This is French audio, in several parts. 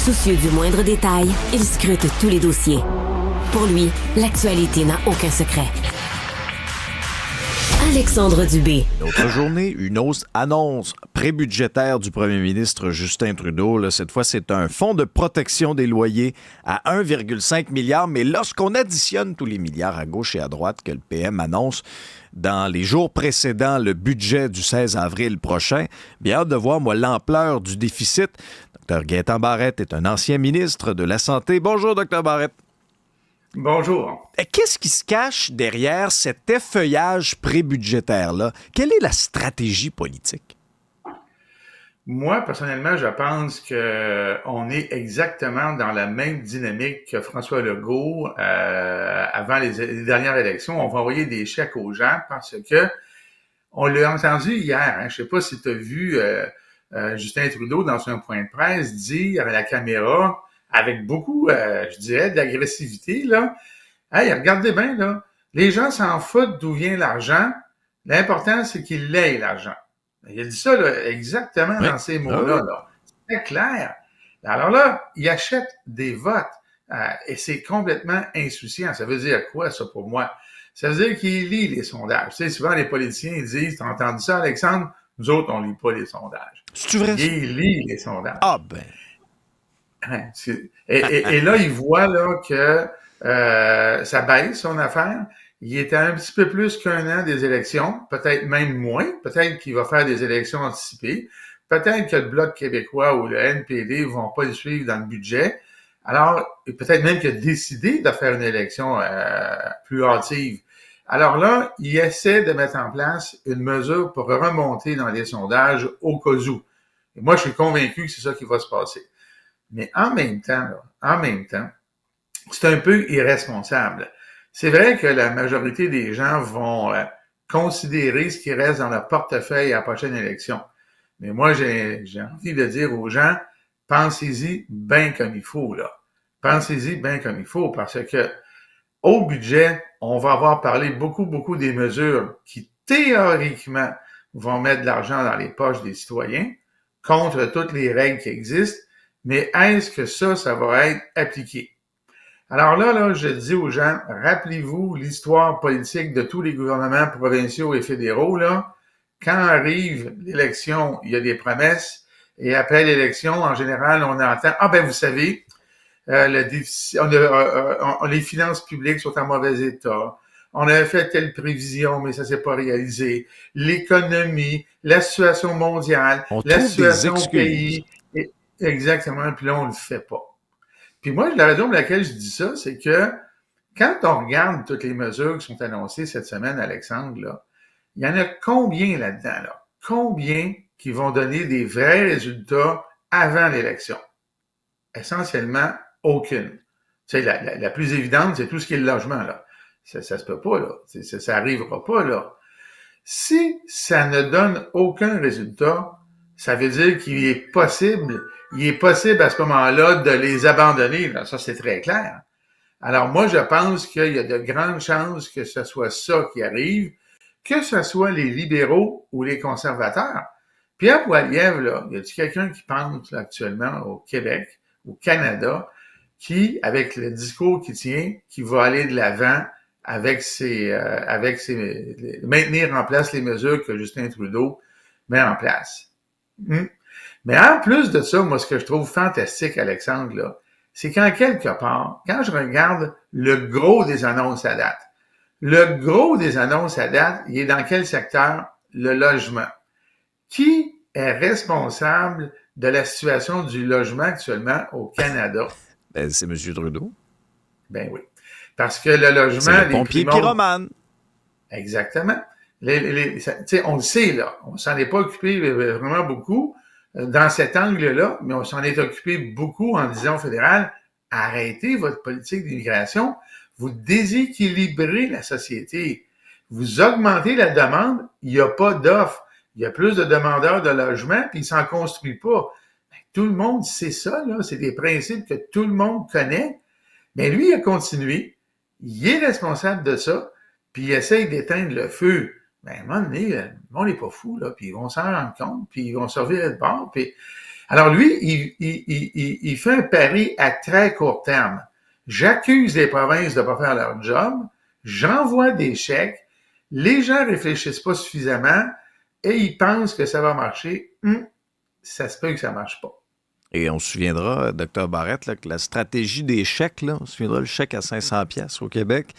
Soucieux du moindre détail, il scrute tous les dossiers. Pour lui, l'actualité n'a aucun secret. Alexandre Dubé. L'autre journée, une annonce prébudgétaire du premier ministre Justin Trudeau. Là, cette fois, c'est un fonds de protection des loyers à 1,5 milliard. Mais lorsqu'on additionne tous les milliards à gauche et à droite que le PM annonce dans les jours précédents le budget du 16 avril prochain, bien hâte de voir, moi, l'ampleur du déficit. Dr Gaétan Barrette est un ancien ministre de la Santé. Bonjour, Dr Barrette. Bonjour. Qu'est-ce qui se cache derrière cet effeuillage prébudgétaire-là? Quelle est la stratégie politique? Moi, personnellement, je pense qu'on est exactement dans la même dynamique que François Legault avant les dernières élections. On va envoyer des chèques aux gens parce que on l'a entendu hier. Je ne sais pas si tu as vu Justin Trudeau dans un point de presse dire à la caméra avec beaucoup, je dirais, d'agressivité, là. Hey, regardez bien, là. Les gens s'en foutent d'où vient l'argent. L'important, c'est qu'il ait l'argent. Il a dit ça, là, exactement dans ces mots-là, là. C'est très clair. Alors là, il achète des votes. Et c'est complètement insouciant. Ça veut dire quoi, ça, pour moi? Ça veut dire qu'il lit les sondages. Tu sais, souvent, les politiciens disent, t'as entendu ça, Alexandre? Nous autres, on lit pas les sondages. C'est-tu vrai? Il lit les sondages. Ah, ben... Et là, il voit là que ça baisse son affaire. Il est à un petit peu plus qu'un an des élections, peut-être même moins. Peut-être qu'il va faire des élections anticipées. Peut-être que le Bloc québécois ou le NPD vont pas le suivre dans le budget. Alors, peut-être même qu'il a décidé de faire une élection plus hâtive. Alors là, il essaie de mettre en place une mesure pour remonter dans les sondages au cas où. Et moi, je suis convaincu que c'est ça qui va se passer. Mais en même temps, c'est un peu irresponsable. C'est vrai que la majorité des gens vont considérer ce qui reste dans leur portefeuille à la prochaine élection. Mais moi, j'ai envie de dire aux gens, pensez-y bien comme il faut, là. Pensez-y bien comme il faut, parce que au budget, on va avoir parlé beaucoup des mesures qui, théoriquement, vont mettre de l'argent dans les poches des citoyens, contre toutes les règles qui existent. Mais est-ce que ça va être appliqué? Alors là, je dis aux gens, rappelez-vous l'histoire politique de tous les gouvernements provinciaux et fédéraux, là. Quand arrive l'élection, il y a des promesses, et après l'élection, en général, on entend, vous savez, le déficit, les finances publiques sont en mauvais état. On avait fait telle prévision, mais ça s'est pas réalisé. L'économie, la situation mondiale, la situation au pays. Exactement, puis là, on le fait pas. Puis moi, la raison pour laquelle je dis ça, c'est que quand on regarde toutes les mesures qui sont annoncées cette semaine, Alexandre, là, il y en a combien là-dedans, là? Combien qui vont donner des vrais résultats avant l'élection? Essentiellement, aucune. Tu sais, la plus évidente, c'est tout ce qui est le logement, là. Ça se peut pas, là. Ça arrivera pas, là. Si ça ne donne aucun résultat, ça veut dire qu'il est possible à ce moment-là de les abandonner. Là. Ça, c'est très clair. Alors moi, je pense qu'il y a de grandes chances que ce soit ça qui arrive, que ce soit les libéraux ou les conservateurs. Pierre Poilievre, là, y a-t-il quelqu'un qui pense là, actuellement au Québec, au Canada, qui, avec le discours qu'il tient, qui va aller de l'avant avec maintenir en place les mesures que Justin Trudeau met en place. Mais en plus de ça, moi, ce que je trouve fantastique, Alexandre, là, c'est qu'en quelque part, quand je regarde le gros des annonces à date, il est dans quel secteur? Le logement. Qui est responsable de la situation du logement actuellement au Canada? C'est M. Trudeau. Ben oui. Parce que le logement... C'est le pompier pyromane. Exactement. On le sait, là. On s'en est pas occupé vraiment beaucoup dans cet angle-là, mais on s'en est occupé beaucoup en disant au fédéral, arrêtez votre politique d'immigration, vous déséquilibrez la société, vous augmentez la demande, il n'y a pas d'offre, il y a plus de demandeurs de logement, puis ils s'en construisent pas. Tout le monde sait ça, là, c'est des principes que tout le monde connaît, mais lui, il a continué, il est responsable de ça, puis il essaye d'éteindre le feu. Ben, à un moment donné, le monde n'est pas fou, là, puis ils vont s'en rendre compte, puis ils vont servir de bord, puis Alors lui, il fait un pari à très court terme. J'accuse les provinces de ne pas faire leur job, j'envoie des chèques, les gens réfléchissent pas suffisamment et ils pensent que ça va marcher. Ça se peut que ça marche pas. Et on se souviendra, Dr Barrette, là, que la stratégie des chèques, là, on se souviendra le chèque à 500 pièces au Québec.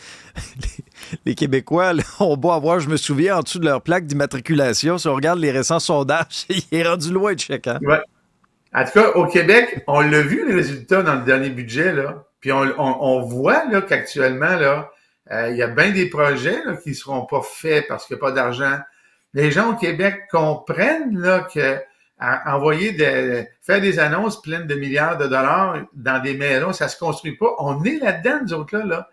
Les Québécois là, ont beau avoir, je me souviens, en dessous de leur plaque d'immatriculation, si on regarde les récents sondages, il est rendu loin le chèque. Hein? Ouais. En tout cas, au Québec, on l'a vu, les résultats dans le dernier budget, là. Puis on voit là, qu'actuellement, là, il y a bien des projets là, qui ne seront pas faits parce qu'il n'y a pas d'argent. Les gens au Québec comprennent là, que faire des annonces pleines de milliards de dollars dans des maisons, ça se construit pas. On est là-dedans, nous autres, là.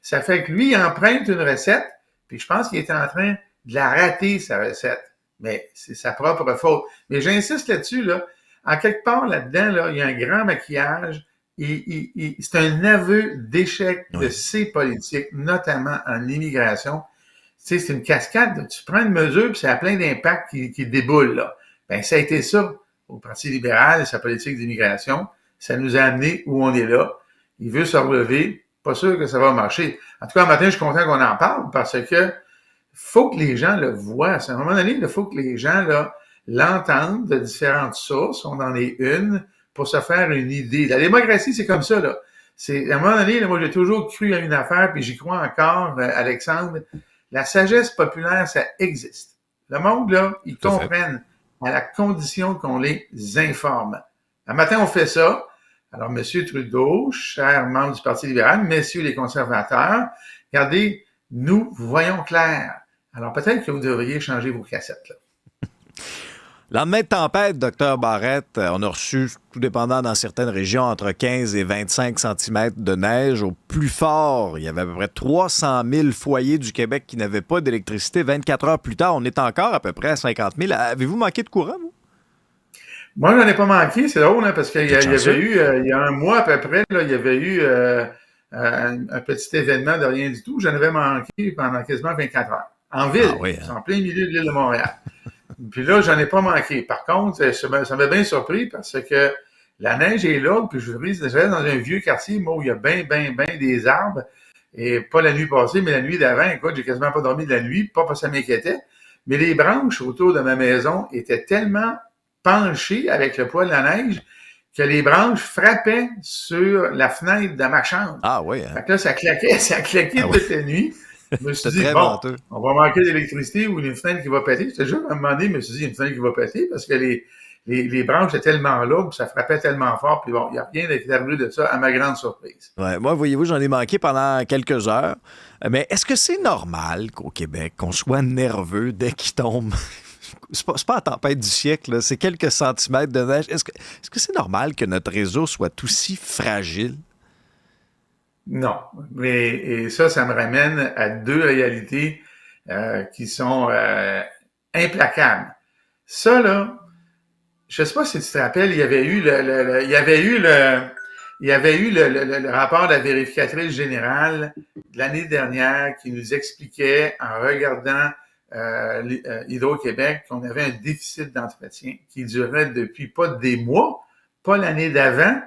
Ça fait que lui, il emprunte une recette, puis je pense qu'il est en train de la rater, sa recette. Mais c'est sa propre faute. Mais j'insiste là-dessus, là. En quelque part, là-dedans, là, il y a un grand maquillage. C'est un aveu d'échec de ses politiques, notamment en immigration. Tu sais, c'est une cascade. Tu prends une mesure, puis ça a plein d'impacts qui déboulent, là. Ben, ça a été ça au Parti libéral et sa politique d'immigration. Ça nous a amené où on est là. Il veut se relever. Pas sûr que ça va marcher. En tout cas, un matin, je suis content qu'on en parle parce que faut que les gens le voient. À un moment donné, il faut que les gens là, l'entendent de différentes sources. On en est une pour se faire une idée. La démocratie, c'est comme ça, là. À un moment donné, là, moi, j'ai toujours cru à une affaire, puis j'y crois encore, Alexandre. La sagesse populaire, ça existe. Le monde, là, ils comprennent à la condition qu'on les informe. Un matin, on fait ça. Alors, M. Trudeau, cher membre du Parti libéral, messieurs les conservateurs, regardez, nous voyons clair. Alors, peut-être que vous devriez changer vos cassettes, là. Lendemain de tempête, Dr Barrette, on a reçu, tout dépendant dans certaines régions, entre 15 et 25 cm de neige. Au plus fort, il y avait à peu près 300 000 foyers du Québec qui n'avaient pas d'électricité. 24 heures plus tard, on est encore à peu près à 50 000. Avez-vous manqué de courant, vous? Moi, j'en ai pas manqué, c'est drôle, hein, parce qu'il y avait eu, il y a un mois à peu près, là, il y avait eu un petit événement de rien du tout. J'en avais manqué pendant quasiment 24 heures. En ville, en plein milieu de l'île de Montréal. Puis là, j'en ai pas manqué. Par contre, ça m'a bien surpris parce que la neige est là, puis je reste dans un vieux quartier, moi, où il y a bien des arbres. Et pas la nuit passée, mais la nuit d'avant. Écoute, j'ai quasiment pas dormi de la nuit, pas parce que ça m'inquiétait. Mais les branches autour de ma maison étaient tellement penchées avec le poids de la neige que les branches frappaient sur la fenêtre de ma chambre. Ah oui, hein? Fait que là, ça claquait toute la nuit. Je me suis dit, bon, on va manquer d'électricité ou une fenêtre qui va péter. C'était juste à un moment donné, je me suis dit, une fenêtre qui va péter parce que les branches étaient tellement lourdes, ça frappait tellement fort, puis bon, il n'y a rien qui est arrivé de ça, à ma grande surprise. Ouais, moi, voyez-vous, j'en ai manqué pendant quelques heures. Mais est-ce que c'est normal qu'au Québec, qu'on soit nerveux dès qu'il tombe? C'est pas la tempête du siècle, là, c'est quelques centimètres de neige. Est-ce que c'est normal que notre réseau soit aussi fragile? Non, et ça me ramène à deux réalités qui sont implacables. Ça, là, je sais pas si tu te rappelles, il y avait eu le rapport de la vérificatrice générale de l'année dernière qui nous expliquait, en regardant Hydro-Québec, qu'on avait un déficit d'entretien qui durait depuis pas des mois, pas l'année d'avant,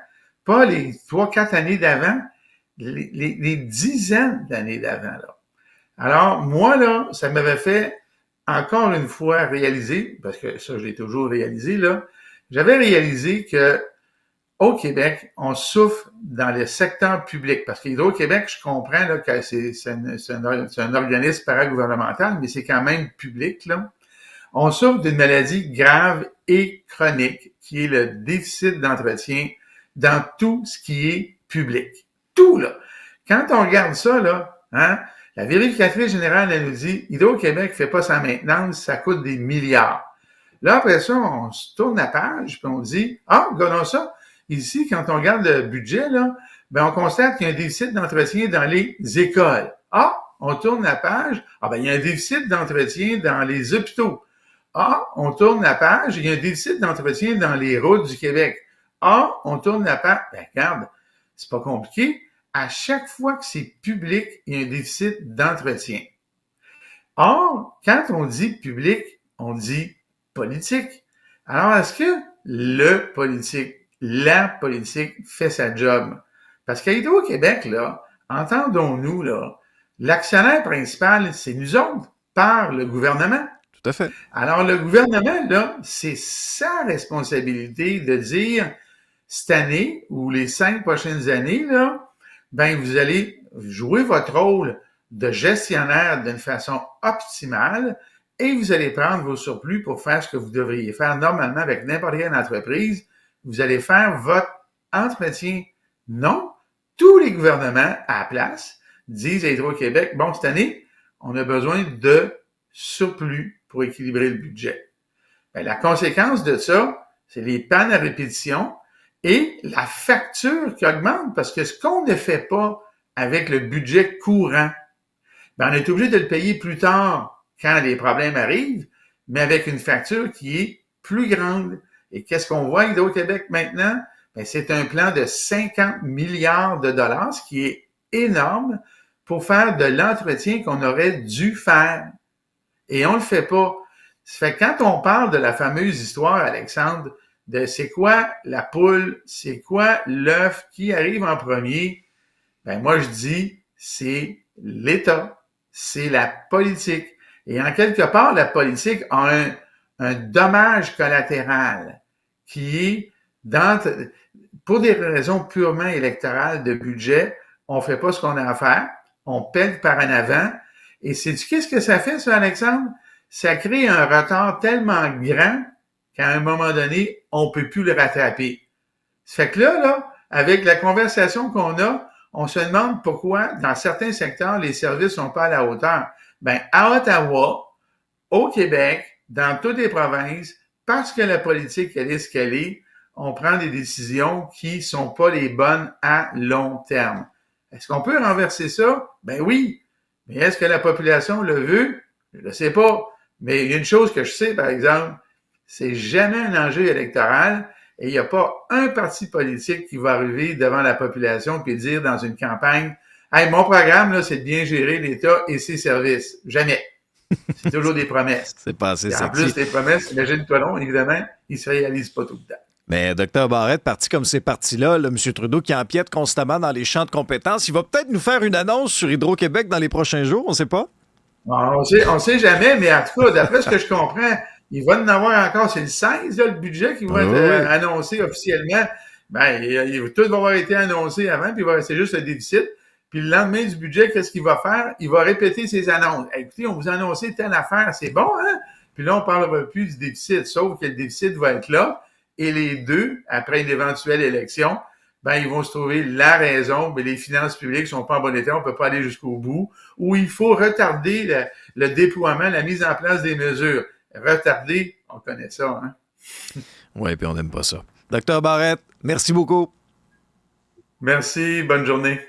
pas les 3-4 années d'avant, les dizaines d'années d'avant, là. Alors, moi, là, ça m'avait fait encore une fois réaliser, parce que ça, je l'ai toujours réalisé, là, j'avais réalisé que au Québec, on souffre dans le secteur public, parce qu'Hydro-Québec, je comprends là, que c'est un organisme paragouvernemental, mais c'est quand même public, là. On souffre d'une maladie grave et chronique, qui est le déficit d'entretien dans tout ce qui est public. Tout, là. Quand on regarde ça, là, hein, la vérificatrice générale, elle nous dit, Hydro-Québec fait pas sa maintenance, ça coûte des milliards. Là, après ça, on se tourne la page, puis on dit, regardons ça. Ici, quand on regarde le budget, là, ben, on constate qu'il y a un déficit d'entretien dans les écoles. On tourne la page. Il y a un déficit d'entretien dans les hôpitaux. On tourne la page. Il y a un déficit d'entretien dans les routes du Québec. On tourne la page. Ben, regarde, c'est pas compliqué. À chaque fois que c'est public, il y a un déficit d'entretien. Or, quand on dit public, on dit politique. Alors, est-ce que le politique, la politique fait sa job. Parce qu'à Hydro-Québec, là, entendons-nous, là, l'actionnaire principal, c'est nous autres, par le gouvernement. Tout à fait. Alors, le gouvernement, là, c'est sa responsabilité de dire, cette année ou les 5 prochaines années, là, ben, vous allez jouer votre rôle de gestionnaire d'une façon optimale et vous allez prendre vos surplus pour faire ce que vous devriez faire normalement avec n'importe quelle entreprise. Vous allez faire votre entretien. Non, tous les gouvernements à la place disent à Hydro-Québec, bon, cette année, on a besoin de surplus pour équilibrer le budget. Bien, la conséquence de ça, c'est les pannes à répétition et la facture qui augmente parce que ce qu'on ne fait pas avec le budget courant, bien, on est obligé de le payer plus tard quand les problèmes arrivent, mais avec une facture qui est plus grande. Et qu'est-ce qu'on voit à Hydro-Québec maintenant? Bien, c'est un plan de 50 milliards de dollars, ce qui est énorme pour faire de l'entretien qu'on aurait dû faire. Et on le fait pas. Ça fait que quand on parle de la fameuse histoire, Alexandre, de c'est quoi la poule, c'est quoi l'œuf qui arrive en premier, ben moi je dis c'est l'État, c'est la politique. Et en quelque part, la politique a un dommage collatéral qui est pour des raisons purement électorales de budget, on fait pas ce qu'on a à faire, on pèle par en avant. Et qu'est-ce que ça fait, ça, Alexandre? Ça crée un retard tellement grand qu'à un moment donné, on peut plus le rattraper. Ça fait que là, avec la conversation qu'on a, on se demande pourquoi, dans certains secteurs, les services sont pas à la hauteur. Ben, à Ottawa, au Québec, dans toutes les provinces, parce que la politique, elle est ce qu'elle est, on prend des décisions qui sont pas les bonnes à long terme. Est-ce qu'on peut renverser ça? Ben oui. Mais est-ce que la population le veut? Je ne sais pas. Mais il y a une chose que je sais, par exemple, c'est jamais un enjeu électoral et il n'y a pas un parti politique qui va arriver devant la population et dire dans une campagne, « Hey, mon programme, là, c'est de bien gérer l'État et ses services. » Jamais. C'est toujours des promesses. C'est pas assez sexy. En plus, les promesses, imagine-toi donc, évidemment, ils ne se réalisent pas tout le temps. Mais Dr Barrette, parti comme ces partis-là, M. Trudeau qui empiète constamment dans les champs de compétences, il va peut-être nous faire une annonce sur Hydro-Québec dans les prochains jours, on ne sait pas? On sait jamais, mais en tout cas, d'après ce que je comprends, il va en avoir encore, c'est le 16, là, le budget qui va être annoncé officiellement. Ben, tout va avoir été annoncé avant, puis il va rester juste le déficit. Puis le lendemain du budget, qu'est-ce qu'il va faire? Il va répéter ses annonces. Écoutez, on vous a annoncé telle affaire, c'est bon, hein? Puis là, on ne parlera plus du déficit, sauf que le déficit va être là. Et les deux, après une éventuelle élection, ben, ils vont se trouver la raison, mais les finances publiques sont pas en bon état, on peut pas aller jusqu'au bout, ou il faut retarder le déploiement, la mise en place des mesures. Retarder, on connaît ça, hein? Oui, puis on n'aime pas ça. Dr Barrette, merci beaucoup. Merci, bonne journée.